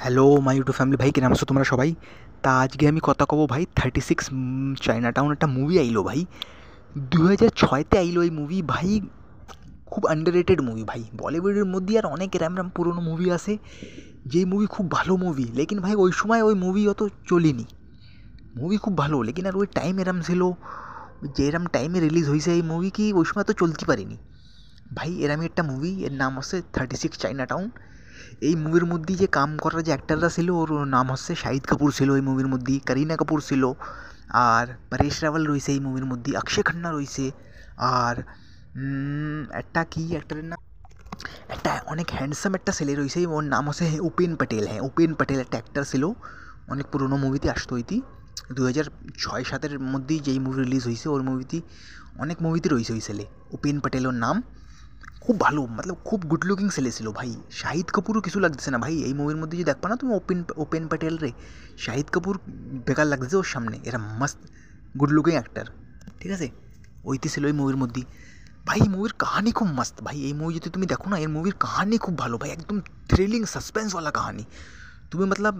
Hello my YouTube family ভাই, কেমন আছো তোমরা সবাই? তা আজকে আমি কথা কব ভাই 36 চায়না টাউন একটা মুভি আইলো ভাই। 2006-তে আইলো এই মুভি ভাই। খুব আন্ডাররেটেড মুভি ভাই। বলিউডের মধ্যে আর অনেক এরম পুরোনো মুভি আছে যেই মুভি খুব ভালো মুভি, লেকিন ভাই ওই সময় ওই মুভি অত চলেনি। মুভি খুব ভালো, লেকিন আর ওই টাইম এরম ছিল যে এরম টাইমে রিলিজ হয়েছে এই মুভি কি ওই সময় তো চলতে পারেনি ভাই। এরমই একটা মুভি, এর নাম হচ্ছে 36 চায়না টাউন। এই মুভির মধ্যে যে কাম করার যে অ্যাক্টাররা ছিল ওর নাম হচ্ছে শাহিদ কাপুর ছিল এই মুভির মধ্যে, করিনা কাপুর ছিল, আর পরেশ রাওয়াল রয়েছে এই মুভির মধ্যে, অক্ষয় খান্না রয়েছে, আর একটা কি অ্যাক্টারের নাম, একটা অনেক হ্যান্ডসাম একটা ছেলে রয়েছে, ওর নাম হচ্ছে উপেন প্যাটেল। হ্যাঁ, উপেন প্যাটেল একটা অ্যাক্টার ছিল, অনেক পুরোনো মুভিতে আসতো হইতি। 2006-7-এর মধ্যেই যেই মুভি রিলিজ হয়েছে ওর মুভিতে, অনেক মুভিতে রয়েছে ওই ছেলে উপেন প্যাটেল ওর নাম। খুব ভালো, মতলব খুব গুড লুকিং ছেলে ছিল ভাই। শাহিদ কাপুরও কিছু লাগতেছে না ভাই এই মুভির মধ্যে, যে দেখবা না তুমি ওপেন প্যাটেল রে, শাহিদ কাপুর বেকার লাগতেছে ওর সামনে। এরা মাস্ত গুড লুকিং অ্যাক্টার, ঠিক আছে? ওইতে ছিল এই মুভির মধ্যে ভাই। এই মুভির কাহানি খুব মস্ত ভাই। এই মুভি যদি তুমি দেখো না, এর মুভির কাহানি খুব ভালো ভাই, একদম থ্রিলিং সাসপেন্সওয়ালা কাহানি। তুমি মতলব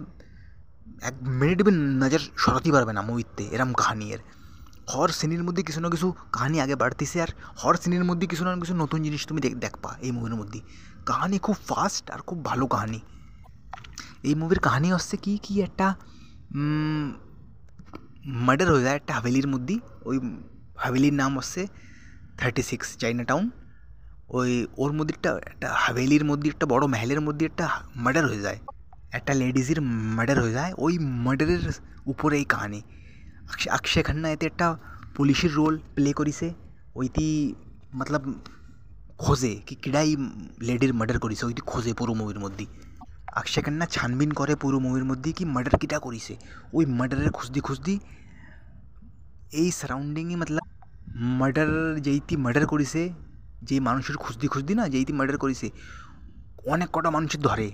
এক মিনিট भी নজর সরাতে পারবে না মুভিতে, এরম কাহানি এর। হর সিনের মধ্যে কিছু না কিছু কাহানি আগে বাড়তেছে, আর হর সিনের মধ্যে কিছু না কিছু নতুন জিনিস তুমি দেখবা এই মুভির মধ্যে। কাহানি খুব ফাস্ট আর খুব ভালো কাহানি। এই মুভির কাহানি হচ্ছে কি কি একটা মার্ডার হয়ে যায় একটা হাভেলির মধ্যে। ওই হাভেলির নাম হচ্ছে 36 চাইনা টাউন। ওই ওর মধ্যে একটা হাভেলির মধ্যে, একটা বড় মহলের মধ্যে একটা মার্ডার হয়ে যায়, একটা লেডিজের মার্ডার হয়ে যায়। ওই মার্ডারের উপরে এই কাহানি। অক্ষয় খান্না এতে একটা পুলিশের রোল প্লে করেছে। ওইটি মতলব খোঁজে কি কিডাই লেডির মার্ডার করেছে, ওইটি খোঁজে পুরো মুভির মধ্যে। অক্ষয় খান্না ছানবিন করে পুরো মুভির মধ্যে কি মার্ডার কিটা করেছে। ওই মার্ডারের খুঁজদি এই সারাউন্ডিংয়ে মতলব মার্ডার যেইটি মার্ডার করেছে, যেই মানুষের খুঁজদি না যেইটি মার্ডার করেছে, অনেক কটা মানুষের ধরে।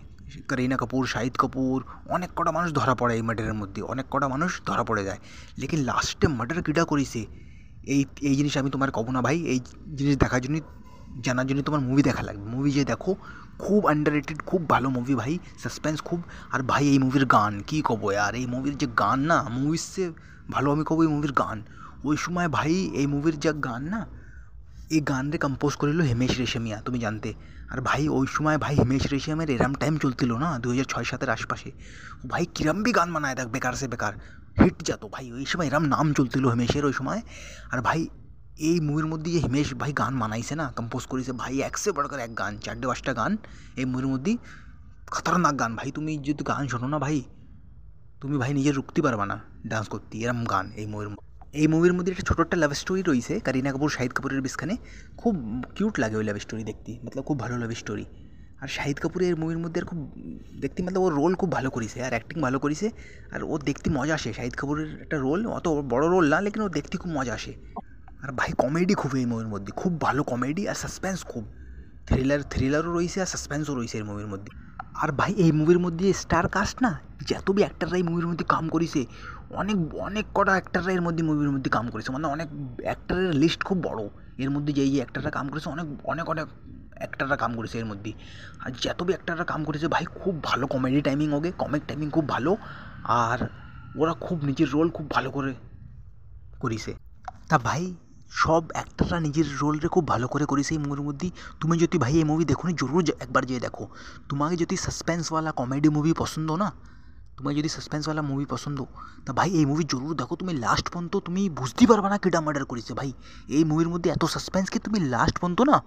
করিনা কাপুর, শাহিদ কাপুর, অনেক কটা মানুষ ধরা পড়ে এই মার্ডারের মধ্যে, অনেক কটা মানুষ ধরা পড়ে যায়। লেকিন লাস্টে মার্ডার কিটা করেছে এই এই জিনিস আমি তোমার কব না ভাই। এই জিনিস দেখার জন্য, জানার জন্য তোমার মুভি দেখা লাগবে। মুভি যে দেখো, খুব আন্ডাররেটেড, খুব ভালো মুভি ভাই, সাসপেন্স খুব। আর ভাই এই মুভির গান কী কব আর, এই মুভির যে গান না, মুভির সে ভালো আমি কব এই মুভির গান। ওই সময় ভাই এই মুভির যে গান না, এই গানরে কম্পোজ করিল হিমেশ রেশমিয়া, তুমি জানতে? আর ভাই ওই সময় ভাই হিমেশ রেশমিয়ার এরম টাইম চলছিল না 2006-7-এর আশপাশে। ভাই কিরম भी গান বানায় দেখ, বেকার সে বেকার হিট যেত ভাই। ওই সময় এরম নাম চলছিল হিমেশের ওই সময়। আর ভাই এই মুভির মধ্যে যে হিমেশ ভাই গান বানাইছে না, কম্পোজ করেছে ভাই, একসে বড়কর এক গান, 4-5টা গান এই মুভির মধ্যে। খতরনাক গান ভাই। তুমি যদি গান শোনো না ভাই, তুমি ভাই নিজে রুকতে পারবা না ডান্স করতে, এরম গান এই মুভির। এই মুভির মধ্যে একটা ছোটো একটা লাভ স্টোরি রয়েছে করিনা কাপুর শাহিদ কাপুরের বিছখানে। খুব কিউট লাগে ওই লাভ স্টোরি দেখতে, মতলব খুব ভালো লাভ স্টোরি। আর শাহিদ কাপুরের মুভির মধ্যে আর খুব দেখতে, মতলব ওর রোল খুব ভালো করেছে আর অ্যাক্টিং ভালো করেছে। আর ও দেখতে মজা আসে, শাহিদ কাপুরের একটা রোল, অত বড় রোল না, লেকিন ও দেখতে খুব মজা আসে। আর ভাই কমেডি খুব এই মুভির মধ্যে, খুব ভালো কমেডি আর সাসপেন্স খুব। থ্রিলারও রয়েছে আর সাসপেন্সও রয়েছে এই মুভির মধ্যে। আর ভাই এই মুভির মধ্যে স্টার কাস্ট না, যত বি অ্যাক্টাররা এই মুভির মধ্যে কাম করেছে, অনেক অনেক কটা অ্যাক্টাররা এর মধ্যে মুভির মধ্যে কাম করেছে, মানে অনেক অ্যাক্টারের লিস্ট খুব বড়। এর মধ্যে যেই অ্যাক্টাররা কাম করেছে, অনেক অনেক অনেক অ্যাক্টাররা কাম করেছে এর মধ্যে। আর যত বি অ্যাক্টাররা কাম করেছে ভাই, খুব ভালো কমেডি টাইমিং, ওকে কমিক টাইমিং খুব ভালো। আর ওরা খুব নিজের রোল খুব ভালো করে করেছে। তা ভাই সব অ্যাক্টাররা নিজের রোলরে খুব ভালো করে করেছে এই মুভির মধ্যে। তুমি যদি ভাই এই মুভি দেখো নি, জরুর একবার যেয়ে দেখো। তোমাকে যদি সাসপেন্সওয়ালা কমেডি মুভি পছন্দ না, তোমার যদি সাসপেন্সওয়ালা মুভি পছন্দ, তা ভাই এই মুভি জরুর দেখো। তুমি লাস্ট পর্যন্ত তুমি বুঝতে পারবে না কেডা মার্ডার করেছে ভাই। এই মুভির মধ্যে এত সাসপেন্স কি তুমি লাস্ট পর্যন্ত না,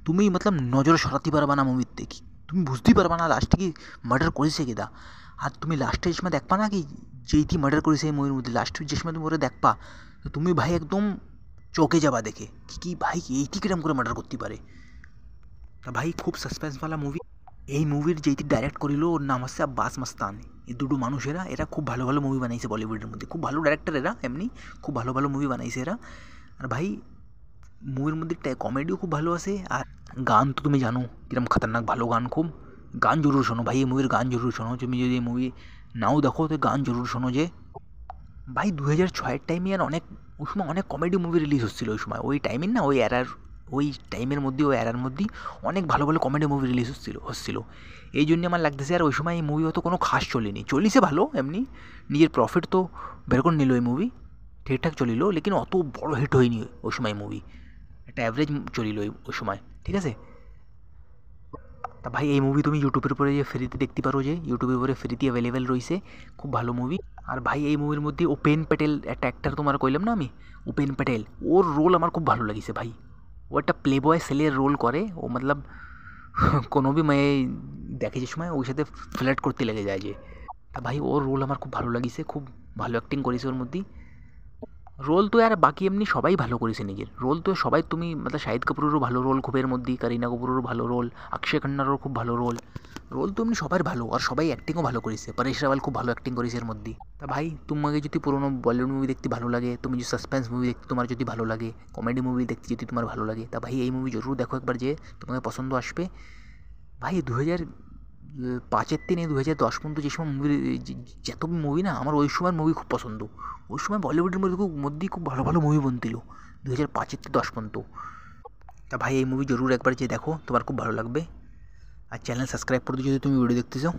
তুমি মতলব নজর সরাতে পারবা না মুভির থেকে। তুমি বুঝতেই পারবা না লাস্টে কি মার্ডার করেছে কেডা। আর তুমি লাস্টে যে সময় দেখবা না কি যেইটি মার্ডার করেছে এই মুভির মধ্যে, লাস্টের যে সময় তুমি ওরা দেখবা, তো তুমি ভাই একদম চোখে যাবা দেখে কি ভাই এইটি কিরম করে মার্ডার করতে পারে। তা ভাই খুব সাসপেন্সওয়ালা মুভি। এই মুভির যেইটি ডাইরেক্ট করিল ওর নাম হচ্ছে আব্বাস মাস্তান। এই দুটো মানুষেরা, এরা খুব ভালো ভালো মুভি বানাইছে বলিউডের মধ্যে, খুব ভালো ডাইরেক্টর এরা, এমনি খুব ভালো ভালো মুভি বানাইছে এরা। আর ভাই মুভির মধ্যে কমেডিও খুব ভালো আছে। আর গান তো তুমি জানো কিরম খতরনাক ভালো গান, খুব গান জরুর শোনো ভাই, এই মুভির গান জরুর শোনো। তুমি যদি এই মুভি নাও দেখো তো গান জরুর শোনো। যে ভাই 2006-এর টাইমে আর অনেক, ওই সময় অনেক কমেডি মুভি রিলিজ হচ্ছিলো ওই সময়, ওই টাইমের না, ওই এরার, ওই টাইমের মধ্যে, ওই এরার মধ্যেই অনেক ভালো ভালো কমেডি মুভি রিলিজ হচ্ছিলো। এই জন্য আমার লাগতেছে আর ওই সময় এই মুভি হয়তো কোনো খাস চলেনি, চলিছে ভালো এমনি, নিজের প্রফিট তো বের করে নিল এই মুভি, ঠিকঠাক চলিল, লেকিন অত বড় হিট হয়নি ওই সময় মুভি, একটা অ্যাভারেজ চলিল ওই সময়, ঠিক আছে। তা ভাই এই মুভি তুমি ইউটিউবের উপরে যে ফ্রিতে দেখতে পারো, যে ইউটিউবের উপরে ফ্রিতে অ্যাভেলেবেল রয়েছে, খুব ভালো মুভি। আর ভাই এই মুভির মধ্যে উপেন প্যাটেল একটা অ্যাক্টার তোমার কইলাম না আমি, উপেন প্যাটেল, ওর রোল আমার খুব ভালো লাগিছে ভাই। ও একটা প্লে বয় ছেলের রোল করে, ও মতলব কোনো भी মেয়ে দেখে যে সময় ওর সাথে ফ্লার্ট করতে লেগে যায় যে। তা ভাই ওর রোল আমার খুব ভালো লাগিছে, খুব ভালো অ্যাক্টিং করেছে ওর মধ্যে। রোল তো আর বাকি এমনি সবাই ভালো করেছে নিজের রোল, তো সবাই তুমি মানে শাহিদ কাপুরেরও ভালো রোল খুবের মধ্যে, কারিনা কাপুরেরও ভালো রোল, অক্ষয় খান্নারও খুব ভালো রোল, রোল তো এমনি সবার ভালো, আর সবাই অ্যাক্টিংও ভালো করেছে, পরেশ রাওয়াল খুব ভালো অ্যাক্টিং করেছে এর মধ্যে। তা ভাই তোমাকে যদি পুরোনো বলিউড মুভি দেখতে ভালো লাগে, তুমি যদি সাসপেন্স মুভি দেখতে তোমার যদি ভালো লাগে, কমেডি মুভি দেখতে যদি তোমার ভালো লাগে, তা ভাই এই মুভি জরুর দেখো একবার, যে তোমাকে পছন্দ আসবে। ভাই 2005-এর থেকে 2010 পর্যন্ত যে সময় মুভি, যত মুভি না আমার ওই সময়ের মুভি খুব পছন্দ, ওই সময় বলিউডের মধ্যে খুব ভালো ভালো মুভি বনছিল 2005-এর থেকে 10 পর্যন্ত। তা ভাই এই মুভি জরুর একবার যে দেখো, তোমার খুব ভালো লাগবে। আর চ্যানেল সাবস্ক্রাইব করতে যদি তুমি ভিডিও দেখতে চাও।